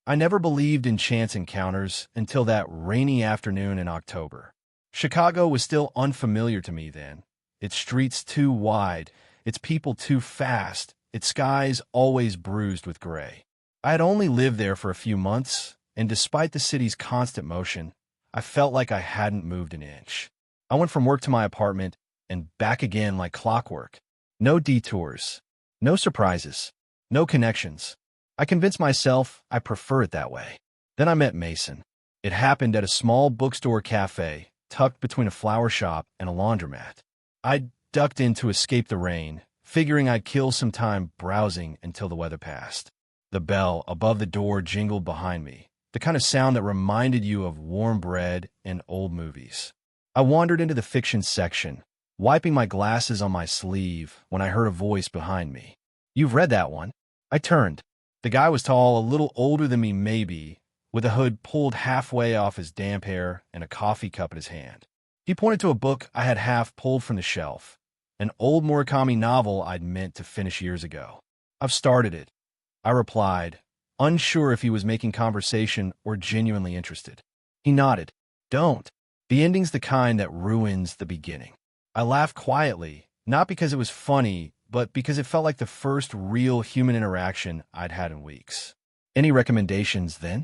I never believed in chance encounters until that rainy afternoon in October. Chicago was still unfamiliar to me then. Its streets too wide, its people too fast, its skies always bruised with gray. I had only lived there for a few months, and despite the city's constant motion, I felt like I hadn't moved an inch. I went from work to my apartment and back again like clockwork. No detours, no surprises, no connections. I convinced myself I prefer it that way. Then I met Mason. It happened at a small bookstore cafe, tucked between a flower shop and a laundromat. I ducked in to escape the rain, figuring I'd kill some time browsing until the weather passed. The bell above the door jingled behind me, the kind of sound that reminded you of warm bread and old movies. I wandered into the fiction section, wiping my glasses on my sleeve when I heard a voice behind me. "You've read that one." I turned. The guy was tall, a little older than me maybe, with a hood pulled halfway off his damp hair and a coffee cup in his hand. He pointed to a book I had half pulled from the shelf, an old Murakami novel I'd meant to finish years ago. "I've started it," I replied, unsure if he was making conversation or genuinely interested. He nodded. "Don't. The ending's the kind that ruins the beginning." I laughed quietly, not because it was funny, but because it felt like the first real human interaction I'd had in weeks. "Any recommendations, then?"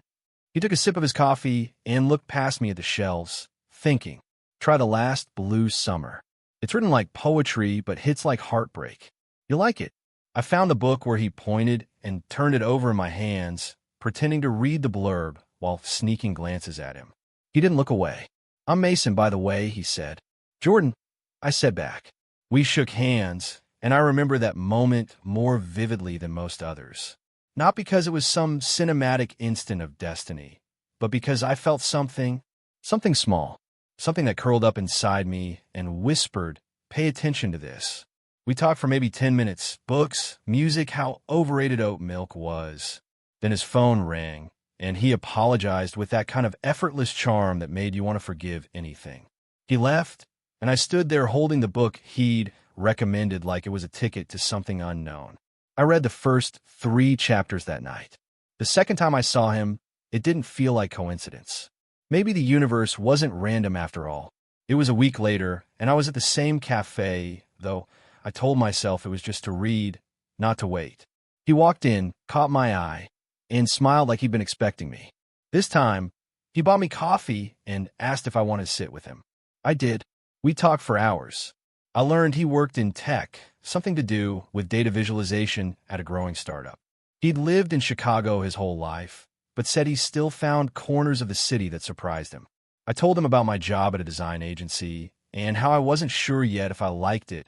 He took a sip of his coffee and looked past me at the shelves, thinking. "Try The Last Blue Summer. It's written like poetry, but hits like heartbreak. You'll like it." I found the book where he pointed and turned it over in my hands, pretending to read the blurb while sneaking glances at him. He didn't look away. "I'm Mason, by the way," he said. "Jordan," I said back. We shook hands, and I remember that moment more vividly than most others. Not because it was some cinematic instant of destiny, but because I felt something small, something that curled up inside me and whispered, "Pay attention to this." We talked for maybe 10 minutes, books, music, how overrated oat milk was. Then his phone rang, and he apologized with that kind of effortless charm that made you want to forgive anything. He left, and I stood there holding the book he'd recommended like it was a ticket to something unknown. I read the first 3 chapters that night. The second time I saw him, it didn't feel like coincidence. Maybe the universe wasn't random after all. It was a week later, and I was at the same cafe, though I told myself it was just to read, not to wait. He walked in, caught my eye, and smiled like he'd been expecting me. This time, he bought me coffee and asked if I wanted to sit with him. I did. We talked for hours. I learned he worked in tech, something to do with data visualization at a growing startup. He'd lived in Chicago his whole life, but said he still found corners of the city that surprised him. I told him about my job at a design agency and how I wasn't sure yet if I liked it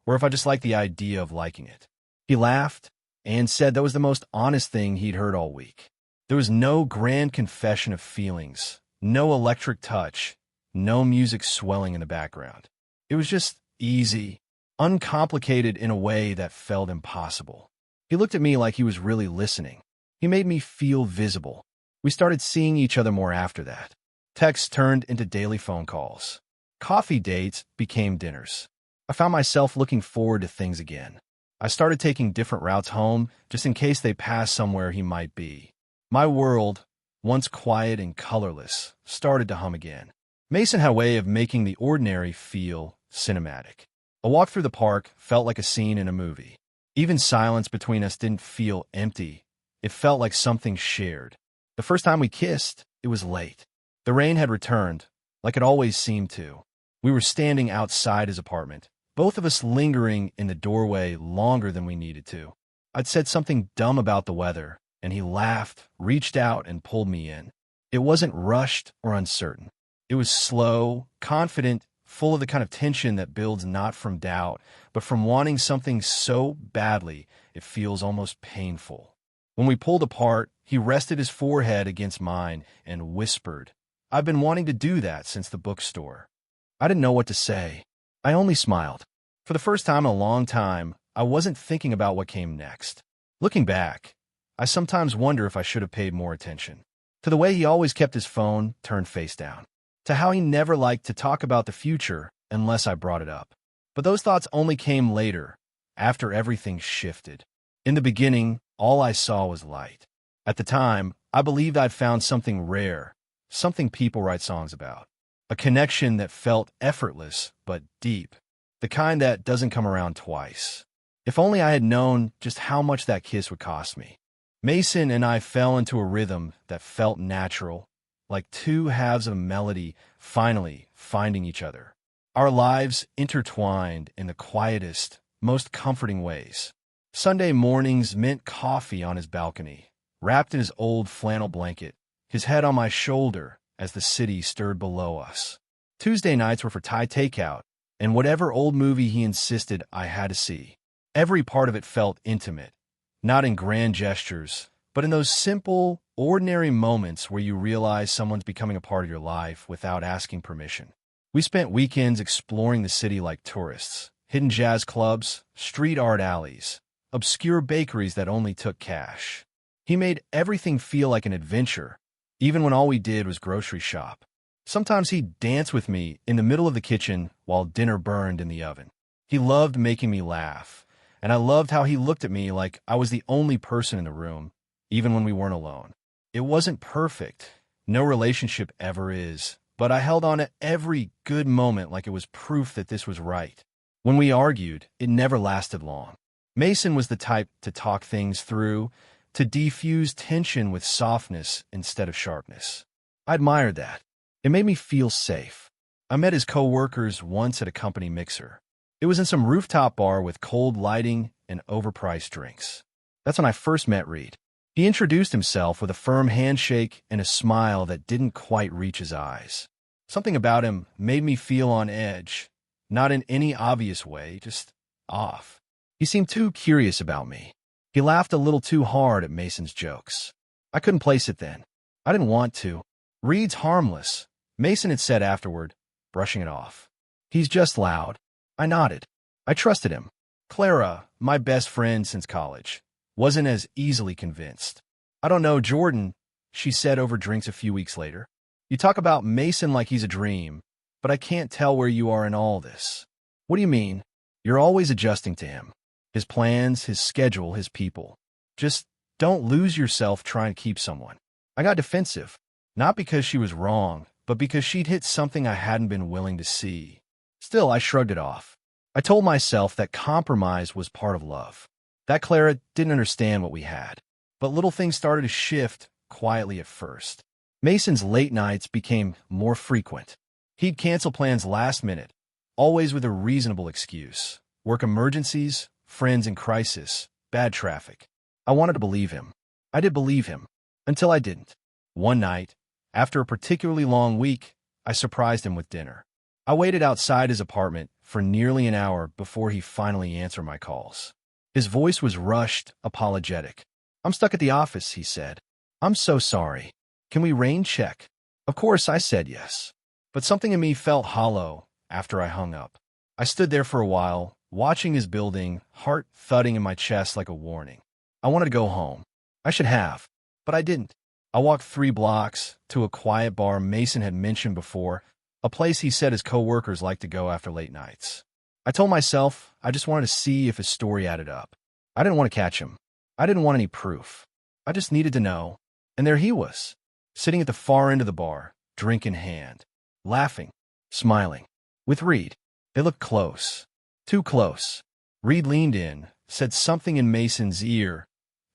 or if I just liked the idea of liking it. He laughed and said that was the most honest thing he'd heard all week. There was no grand confession of feelings, no electric touch, no music swelling in the background. It was just easy, uncomplicated in a way that felt impossible. He looked at me like he was really listening. He made me feel visible. We started seeing each other more after that. Texts turned into daily phone calls. Coffee dates became dinners. I found myself looking forward to things again. I started taking different routes home, just in case they passed somewhere he might be. My world, once quiet and colorless, started to hum again. Mason had a way of making the ordinary feel cinematic. A walk through the park felt like a scene in a movie. Even silence between us didn't feel empty. It felt like something shared. The first time we kissed, it was late. The rain had returned, like it always seemed to. We were standing outside his apartment, both of us lingering in the doorway longer than we needed to. I'd said something dumb about the weather, and he laughed, reached out, and pulled me in. It wasn't rushed or uncertain. It was slow, confident, full of the kind of tension that builds not from doubt, but from wanting something so badly it feels almost painful. When we pulled apart, he rested his forehead against mine and whispered, "I've been wanting to do that since the bookstore." I didn't know what to say. I only smiled. For the first time in a long time, I wasn't thinking about what came next. Looking back, I sometimes wonder if I should have paid more attention. To the way he always kept his phone turned face down. To how he never liked to talk about the future unless I brought it up. But those thoughts only came later, after everything shifted. In the beginning, all I saw was light. At the time, I believed I'd found something rare, something people write songs about. A connection that felt effortless but deep, the kind that doesn't come around twice. If only I had known just how much that kiss would cost me. Mason and I fell into a rhythm that felt natural, like two halves of a melody finally finding each other. Our lives intertwined in the quietest, most comforting ways. Sunday mornings meant coffee on his balcony, wrapped in his old flannel blanket, his head on my shoulder as the city stirred below us. Tuesday nights were for Thai takeout, and whatever old movie he insisted I had to see. Every part of it felt intimate, not in grand gestures, but in those simple, ordinary moments where you realize someone's becoming a part of your life without asking permission. We spent weekends exploring the city like tourists, hidden jazz clubs, street art alleys, obscure bakeries that only took cash. He made everything feel like an adventure, even when all we did was grocery shop. Sometimes he'd dance with me in the middle of the kitchen while dinner burned in the oven. He loved making me laugh, and I loved how he looked at me like I was the only person in the room, even when we weren't alone. It wasn't perfect. No relationship ever is. But I held on to every good moment like it was proof that this was right. When we argued, it never lasted long. Mason was the type to talk things through, to defuse tension with softness instead of sharpness. I admired that. It made me feel safe. I met his co-workers once at a company mixer. It was in some rooftop bar with cold lighting and overpriced drinks. That's when I first met Reed. He introduced himself with a firm handshake and a smile that didn't quite reach his eyes. Something about him made me feel on edge, not in any obvious way, just off. He seemed too curious about me. He laughed a little too hard at Mason's jokes. I couldn't place it then. I didn't want to. Reed's harmless, Mason had said afterward, brushing it off. He's just loud. I nodded. I trusted him. Clara, my best friend since college, wasn't as easily convinced. I don't know, Jordan, she said over drinks a few weeks later. You talk about Mason like he's a dream, but I can't tell where you are in all this. What do you mean? You're always adjusting to him. His plans, his schedule, his people. Just don't lose yourself trying to keep someone. I got defensive, not because she was wrong, but because she'd hit something I hadn't been willing to see. Still, I shrugged it off. I told myself that compromise was part of love. That Clara didn't understand what we had. But little things started to shift quietly at first. Mason's late nights became more frequent. He'd cancel plans last minute, always with a reasonable excuse. Work emergencies, friends in crisis, bad traffic. I wanted to believe him. I did believe him, until I didn't. One night, after a particularly long week, I surprised him with dinner. I waited outside his apartment for nearly an hour before he finally answered my calls. His voice was rushed, apologetic. I'm stuck at the office, he said. I'm so sorry. Can we rain check? Of course, I said yes. But something in me felt hollow after I hung up. I stood there for a while, watching his building, heart thudding in my chest like a warning. I wanted to go home. I should have, but I didn't. I walked 3 blocks to a quiet bar Mason had mentioned before, a place he said his co-workers liked to go after late nights. I told myself I just wanted to see if his story added up. I didn't want to catch him. I didn't want any proof. I just needed to know. And there he was, sitting at the far end of the bar, drink in hand, laughing, smiling, with Reed. They looked close, too close. Reed leaned in, said something in Mason's ear,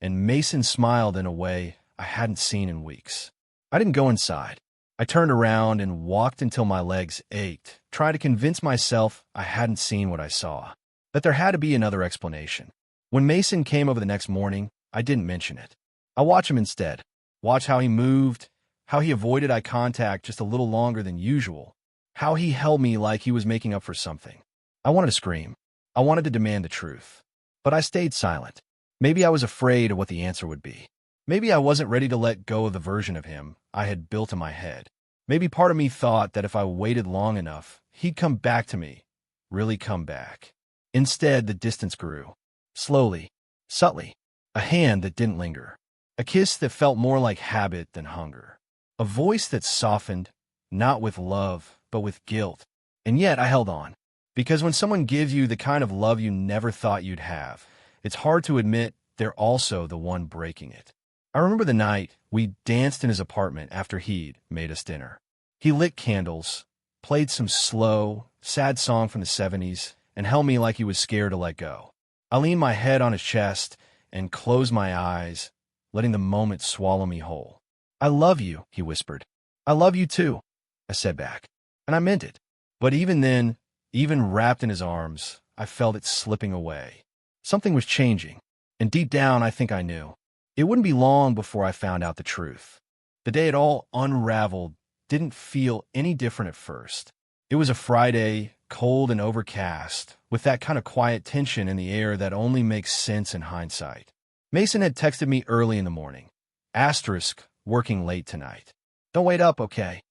and Mason smiled in a way I hadn't seen in weeks. I didn't go inside. I turned around and walked until my legs ached, trying to convince myself I hadn't seen what I saw, that there had to be another explanation. When Mason came over the next morning, I didn't mention it. I watched him instead. Watch how he moved, how he avoided eye contact just a little longer than usual, how he held me like he was making up for something. I wanted to scream. I wanted to demand the truth. But I stayed silent. Maybe I was afraid of what the answer would be. Maybe I wasn't ready to let go of the version of him I had built in my head. Maybe part of me thought that if I waited long enough, he'd come back to me, really come back. Instead, the distance grew. Slowly, subtly. A hand that didn't linger. A kiss that felt more like habit than hunger. A voice that softened, not with love, but with guilt. And yet I held on. Because when someone gives you the kind of love you never thought you'd have, it's hard to admit they're also the one breaking it. I remember the night we danced in his apartment after he'd made us dinner. He lit candles, played some slow, sad song from the 70s, and held me like he was scared to let go. I leaned my head on his chest and closed my eyes, letting the moment swallow me whole. "I love you," he whispered. "I love you too," I said back. And I meant it. But even then, even wrapped in his arms, I felt it slipping away. Something was changing, and deep down I think I knew. It wouldn't be long before I found out the truth. The day it all unraveled didn't feel any different at first. It was a Friday, cold and overcast, with that kind of quiet tension in the air that only makes sense in hindsight. Mason had texted me early in the morning. Asterisk, working late tonight. Don't wait up, okay?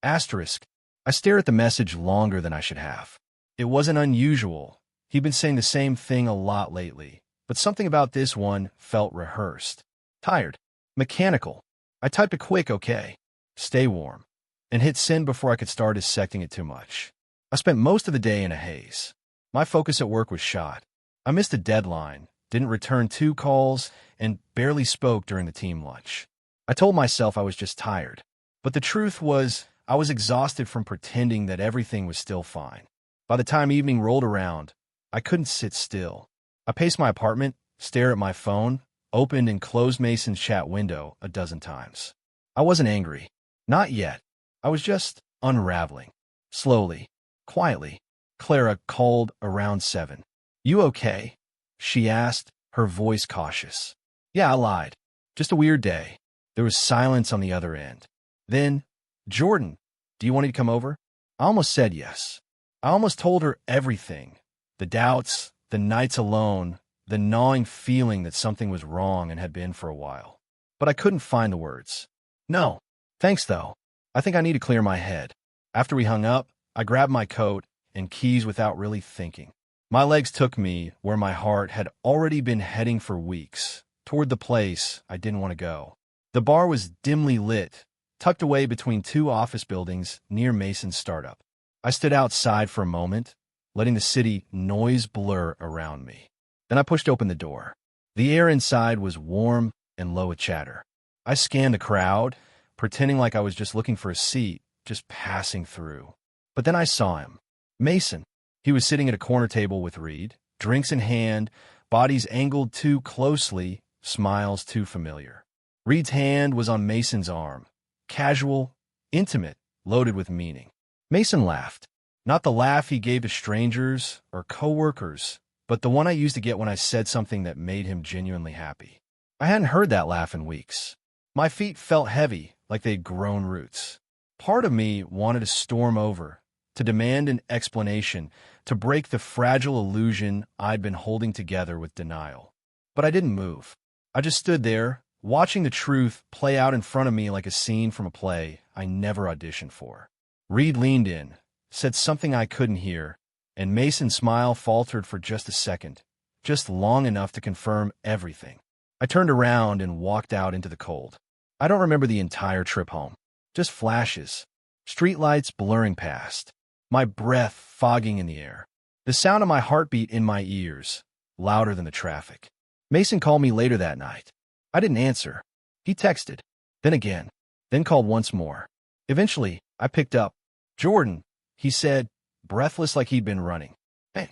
Asterisk. I stared at the message longer than I should have. It wasn't unusual. He'd been saying the same thing a lot lately, but something about this one felt rehearsed. Tired. Mechanical. I typed a quick okay. Stay warm. And hit send before I could start dissecting it too much. I spent most of the day in a haze. My focus at work was shot. I missed a deadline, didn't return 2 calls, and barely spoke during the team lunch. I told myself I was just tired. But the truth was, I was exhausted from pretending that everything was still fine. By the time evening rolled around, I couldn't sit still. I paced my apartment, stared at my phone, opened and closed Mason's chat window a dozen times. I wasn't angry. Not yet. I was just unraveling. Slowly, quietly. Clara called around 7. "You okay?" she asked, her voice cautious. "Yeah, I lied. Just a weird day." There was silence on the other end. Then, "Jordan, do you want me to come over?" I almost said yes. I almost told her everything. The doubts, the nights alone, the gnawing feeling that something was wrong and had been for a while. But I couldn't find the words. "No, thanks though. I think I need to clear my head." After we hung up, I grabbed my coat and keys without really thinking. My legs took me where my heart had already been heading for weeks, toward the place I didn't want to go. The bar was dimly lit, tucked away between 2 office buildings near Mason's startup. I stood outside for a moment, letting the city noise blur around me. Then I pushed open the door. The air inside was warm and low with chatter. I scanned the crowd, pretending like I was just looking for a seat, just passing through. But then I saw him. Mason. He was sitting at a corner table with Reed, drinks in hand, bodies angled too closely, smiles too familiar. Reed's hand was on Mason's arm. Casual, intimate, loaded with meaning. Mason laughed. Not the laugh he gave to strangers or coworkers, but the one I used to get when I said something that made him genuinely happy. I hadn't heard that laugh in weeks. My feet felt heavy, like they'd grown roots. Part of me wanted to storm over, to demand an explanation, to break the fragile illusion I'd been holding together with denial. But I didn't move. I just stood there, watching the truth play out in front of me like a scene from a play I never auditioned for. Reed leaned in, said something I couldn't hear, and Mason's smile faltered for just a second, just long enough to confirm everything. I turned around and walked out into the cold. I don't remember the entire trip home. Just flashes. Streetlights blurring past. My breath fogging in the air. The sound of my heartbeat in my ears, louder than the traffic. Mason called me later that night. I didn't answer. He texted. Then again. Then called once more. Eventually, I picked up. "Jordan," he said, breathless like he'd been running. "Hey,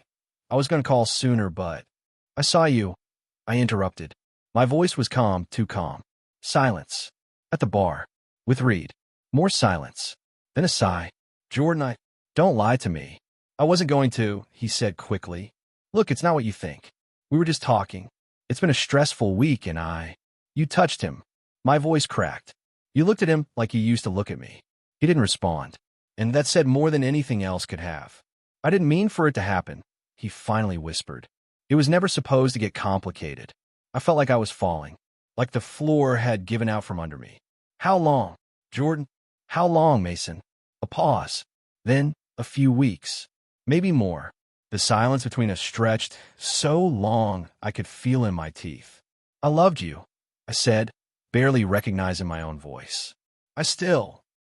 I was going to call sooner, but I saw you." I interrupted. My voice was calm, too calm. Silence. At the bar. With Reed. More silence. Then a sigh. "Jordan, don't lie to me." "I wasn't going to," he said quickly. "Look, it's not what you think. We were just talking. It's been a stressful week and You touched him." My voice cracked. You looked at him like you used to look at me. He didn't respond. And that said more than anything else could have. "I didn't mean for it to happen," he finally whispered. "It was never supposed to get complicated." I felt like I was falling. Like the floor had given out from under me. "How long, Jordan? How long, Mason?" A pause. Then a few weeks. Maybe more. The silence between us stretched so long I could feel in my teeth. "I loved you," I said, barely recognizing my own voice.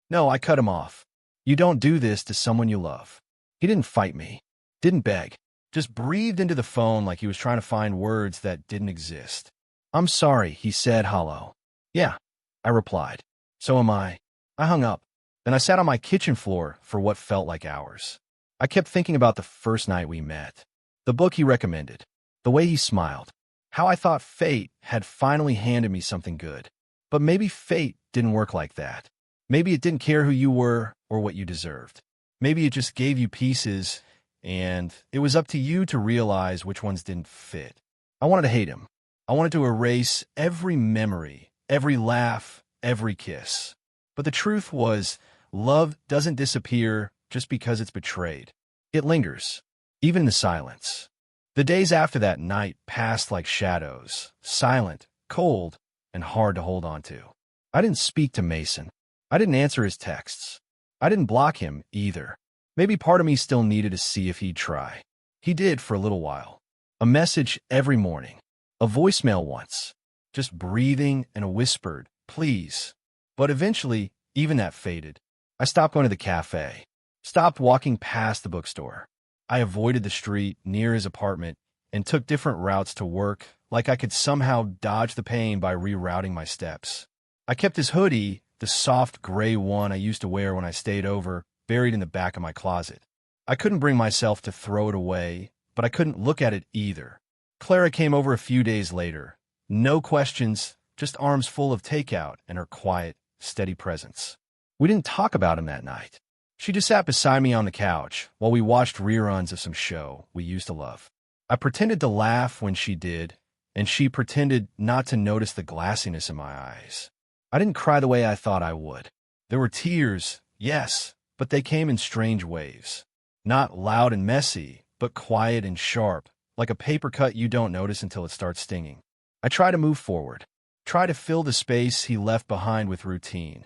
No, I cut him off. "You don't do this to someone you love." He didn't fight me. Didn't beg. Just breathed into the phone like he was trying to find words that didn't exist. "I'm sorry," he said hollow. Yeah, I replied. So am I. I hung up. Then I sat on my kitchen floor for what felt like hours. I kept thinking about the first night we met, the book he recommended, the way he smiled, how I thought fate had finally handed me something good. But maybe fate didn't work like that. Maybe it didn't care who you were or what you deserved. Maybe it just gave you pieces, and it was up to you to realize which ones didn't fit. I wanted to hate him. I wanted to erase every memory, every laugh, every kiss. But the truth was, love doesn't disappear just because it's betrayed. It lingers, even in the silence. The days after that night passed like shadows, silent, cold, and hard to hold on to. I didn't speak to Mason. I didn't answer his texts. I didn't block him either. Maybe part of me still needed to see if he'd try. He did for a little while. A message every morning. A voicemail once. Just breathing and a whispered, please. But eventually, even that faded. I stopped going to the cafe. Stopped walking past the bookstore. I avoided the street near his apartment and took different routes to work, like I could somehow dodge the pain by rerouting my steps. I kept his hoodie, the soft gray one I used to wear when I stayed over, buried in the back of my closet. I couldn't bring myself to throw it away, but I couldn't look at it either. Clara came over a few days later. No questions, just arms full of takeout and her quiet, steady presence. We didn't talk about him that night. She just sat beside me on the couch while we watched reruns of some show we used to love. I pretended to laugh when she did, and she pretended not to notice the glassiness in my eyes. I didn't cry the way I thought I would. There were tears, yes, but they came in strange waves. Not loud and messy, but quiet and sharp, like a paper cut you don't notice until it starts stinging. I try to move forward, try to fill the space he left behind with routine.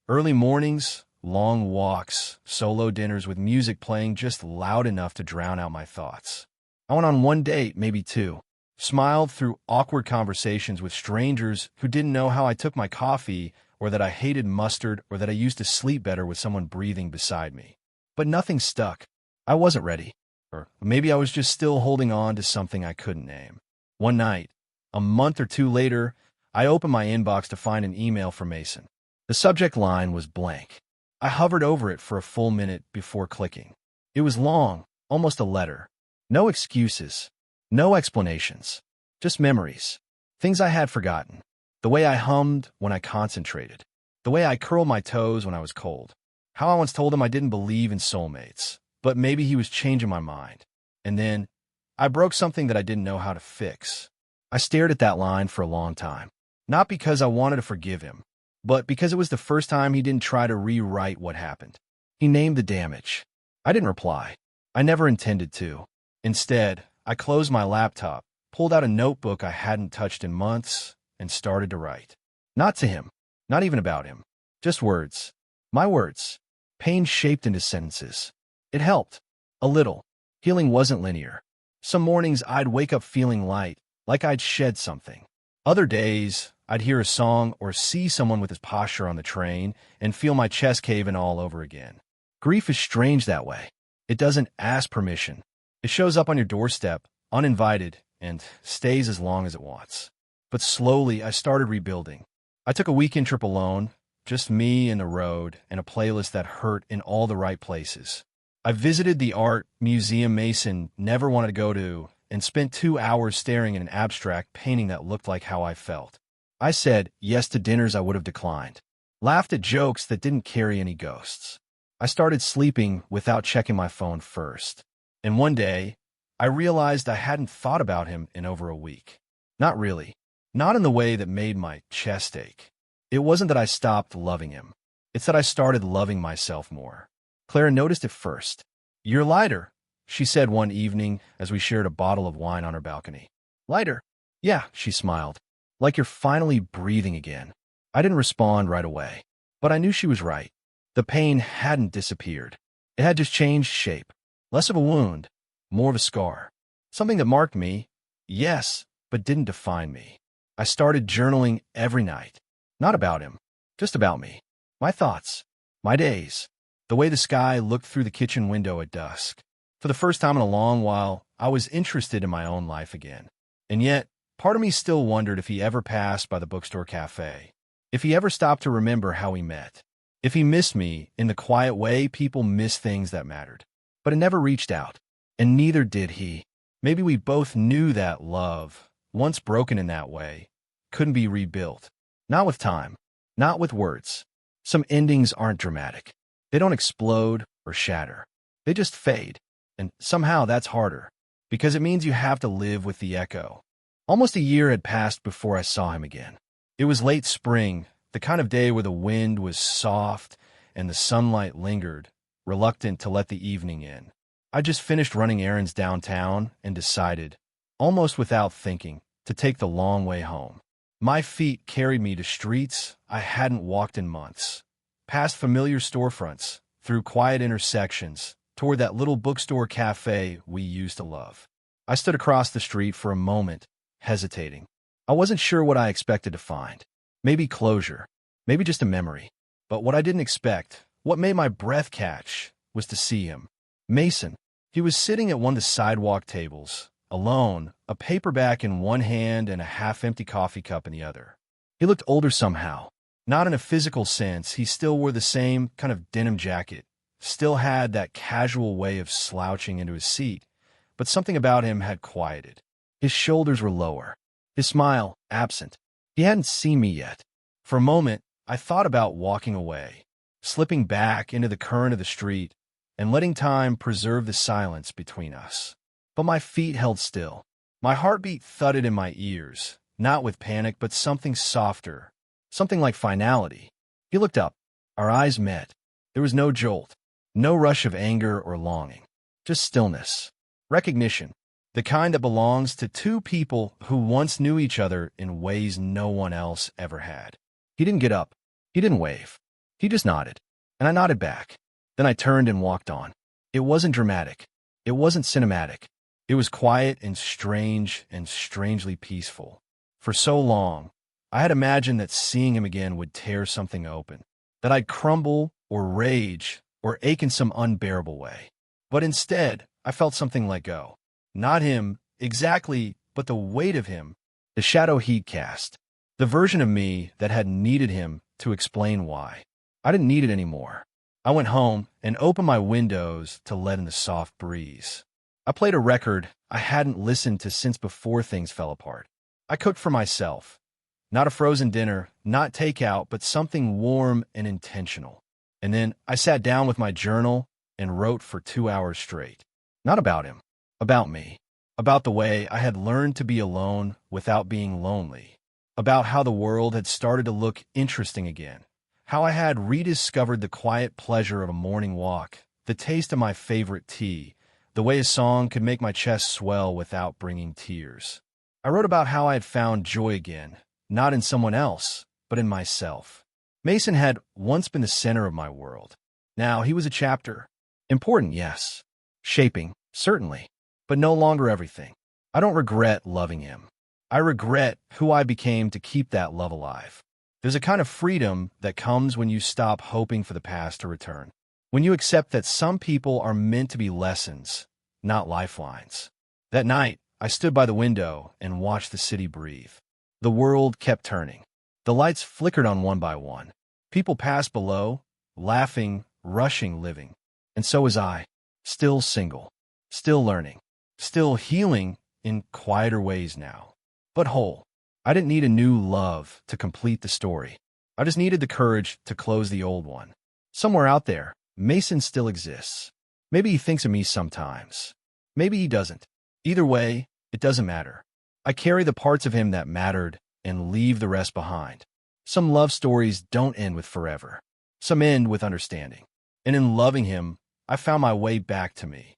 Early mornings, long walks, solo dinners with music playing just loud enough to drown out my thoughts. I went on one date, maybe two. Smiled through awkward conversations with strangers who didn't know how I took my coffee or that I hated mustard or that I used to sleep better with someone breathing beside me. But nothing stuck. I wasn't ready. Or maybe I was just still holding on to something I couldn't name. One night, a month or two later, I opened my inbox to find an email from Mason. The subject line was blank. I hovered over it for a full minute before clicking. It was long, almost a letter. No excuses. No explanations, just memories, things I had forgotten, the way I hummed when I concentrated, the way I curled my toes when I was cold, how I once told him I didn't believe in soulmates, but maybe he was changing my mind. And then I broke something that I didn't know how to fix. I stared at that line for a long time, not because I wanted to forgive him, but because it was the first time he didn't try to rewrite what happened. He named the damage. I didn't reply. I never intended to. Instead, I closed my laptop, pulled out a notebook I hadn't touched in months, and started to write. Not to him, not even about him. Just words. My words. Pain shaped into sentences. It helped. A little. Healing wasn't linear. Some mornings I'd wake up feeling light, like I'd shed something. Other days, I'd hear a song or see someone with his posture on the train and feel my chest cave in all over again. Grief is strange that way. It doesn't ask permission. It shows up on your doorstep, uninvited, and stays as long as it wants. But slowly, I started rebuilding. I took a weekend trip alone, just me and the road, and a playlist that hurt in all the right places. I visited the art museum Mason never wanted to go to, and spent 2 hours staring at an abstract painting that looked like how I felt. I said yes to dinners I would have declined, laughed at jokes that didn't carry any ghosts. I started sleeping without checking my phone first. And one day, I realized I hadn't thought about him in over a week. Not really. Not in the way that made my chest ache. It wasn't that I stopped loving him. It's that I started loving myself more. Clara noticed it first. "You're lighter," she said one evening as we shared a bottle of wine on her balcony. "Lighter?" "Yeah," she smiled. "Like you're finally breathing again." I didn't respond right away, but I knew she was right. The pain hadn't disappeared. It had just changed shape. Less of a wound, more of a scar. Something that marked me, yes, but didn't define me. I started journaling every night. Not about him, just about me. My thoughts, my days, the way the sky looked through the kitchen window at dusk. For the first time in a long while, I was interested in my own life again. And yet, part of me still wondered if he ever passed by the bookstore cafe. If he ever stopped to remember how we met. If he missed me in the quiet way people miss things that mattered. But it never reached out. And neither did he. Maybe we both knew that love, once broken in that way, couldn't be rebuilt. Not with time. Not with words. Some endings aren't dramatic. They don't explode or shatter. They just fade. And somehow that's harder. Because it means you have to live with the echo. Almost a year had passed before I saw him again. It was late spring, the kind of day where the wind was soft and the sunlight lingered, reluctant to let the evening in. I just finished running errands downtown and decided, almost without thinking, to take the long way home. My feet carried me to streets I hadn't walked in months, past familiar storefronts, through quiet intersections, toward that little bookstore cafe we used to love. I stood across the street for a moment, hesitating. I wasn't sure what I expected to find. Maybe closure, maybe just a memory. But what I didn't expect, what made my breath catch, was to see him. Mason. He was sitting at one of the sidewalk tables, alone, a paperback in one hand and a half-empty coffee cup in the other. He looked older somehow. Not in a physical sense, he still wore the same kind of denim jacket, still had that casual way of slouching into his seat, but something about him had quieted. His shoulders were lower, his smile absent. He hadn't seen me yet. For a moment, I thought about walking away, slipping back into the current of the street, and letting time preserve the silence between us. But my feet held still. My heartbeat thudded in my ears, not with panic, but something softer, something like finality. He looked up. Our eyes met. There was no jolt, no rush of anger or longing, just stillness, recognition, the kind that belongs to two people who once knew each other in ways no one else ever had. He didn't get up. He didn't wave. He just nodded, and I nodded back. Then I turned and walked on. It wasn't dramatic. It wasn't cinematic. It was quiet and strange and strangely peaceful. For so long, I had imagined that seeing him again would tear something open, that I'd crumble or rage or ache in some unbearable way. But instead, I felt something let go. Not him, exactly, but the weight of him, the shadow he'd cast, the version of me that had needed him to explain why. I didn't need it anymore. I went home and opened my windows to let in the soft breeze. I played a record I hadn't listened to since before things fell apart. I cooked for myself. Not a frozen dinner, not takeout, but something warm and intentional. And then I sat down with my journal and wrote for 2 hours straight. Not about him, about me, about the way I had learned to be alone without being lonely, about how the world had started to look interesting again, how I had rediscovered the quiet pleasure of a morning walk, the taste of my favorite tea, the way a song could make my chest swell without bringing tears. I wrote about how I had found joy again, not in someone else, but in myself. Mason had once been the center of my world. Now he was a chapter. Important, yes. Shaping, certainly. But no longer everything. I don't regret loving him. I regret who I became to keep that love alive. There's a kind of freedom that comes when you stop hoping for the past to return. When you accept that some people are meant to be lessons, not lifelines. That night, I stood by the window and watched the city breathe. The world kept turning. The lights flickered on one by one. People passed below, laughing, rushing, living. And so was I, still single, still learning, still healing in quieter ways now, but whole. I didn't need a new love to complete the story. I just needed the courage to close the old one. Somewhere out there, Mason still exists. Maybe he thinks of me sometimes. Maybe he doesn't. Either way, it doesn't matter. I carry the parts of him that mattered and leave the rest behind. Some love stories don't end with forever. Some end with understanding. And in loving him, I found my way back to me.